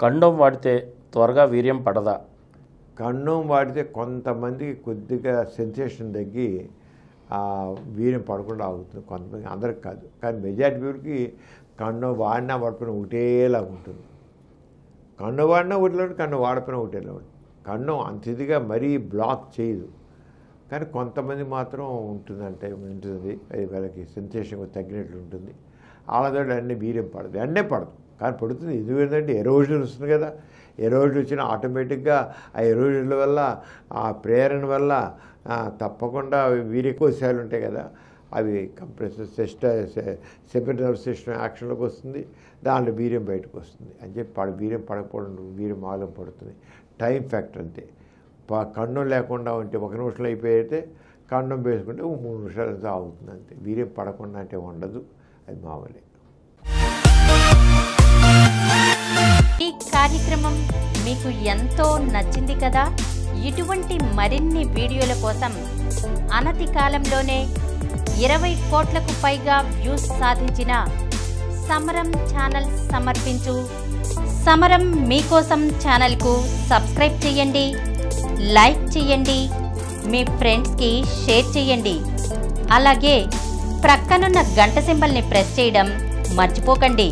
Condom వాడితే త్వరగా వీర్యం పడదా? కండోమ్ వాడితే కొంతమందికి కొద్దిగా సెన్సేషన్ తగ్గి వీర్యం పడకుండా ఆగుతుంది, కొంతమంది, అందరికి కాదు. కానీ మెజారిటీ పీపుల్కి కండోమ్ వాడినా వాడిపోయినా ఒకటేలాగా ఉంటుంది. కండోమ్ వాడినా ఒకటిలో ఉంటుంది, కండోమ్ వాడిపోయినా ఒకటేలా ఉంటుంది. కండోమ్ అంత ఇదిగా మరీ బ్లాక్ చేయదు, కానీ కొంతమంది మాత్రం ఉంటుందంటే ఉంటుంది, అది వాళ్ళకి సెన్సేషన్ తగ్గినట్లు ఉంటుంది. వాళ్ళతో అన్నీ వీర్యం పడదు, ఎండే పడదు, కానీ పడుతుంది. ఇది ఏంటంటే ఎరోజన్ వస్తుంది కదా, ఎరోజన్ వచ్చిన ఆటోమేటిక్గా ఆ ఎరోజన్ వల్ల, ఆ ప్రేరణ వల్ల తప్పకుండా వీర్యకోశాలు ఉంటాయి కదా, అవి కంప్రెసర్ సెకండ్ నర్వ్ సిస్టమ్ యాక్షన్లోకి వస్తుంది, దాంట్లో వీర్యం బయటకు వస్తుంది అని చెప్పి వీర్యం పడకపోవడం, వీర్యం ఆగం పడుతుంది. టైం ఫ్యాక్టర్ అంతే. కండం లేకుండా ఉంటే 1 నిమిషంలో అయిపోయితే, కండం వేసుకుంటే 3 నిమిషాలు ఆగుతుంది అంతే. వీర్యం పడకుండా అంటే ఉండదు, అది మామూలే. ఈ కార్యక్రమం మీకు ఎంతో నచ్చింది కదా. ఇటువంటి మరిన్ని వీడియోల కోసం అనతి కాలంలోనే 20 కోట్లకు పైగా వ్యూస్ సాధించిన సమరం ఛానల్ సమర్పించు సమరం మీకోసం ఛానల్కు సబ్స్క్రైబ్ చేయండి, లైక్ చేయండి, మీ ఫ్రెండ్స్కి షేర్ చేయండి. అలాగే ప్రక్కనున్న గంట సింబల్ని ప్రెస్ చేయడం మర్చిపోకండి.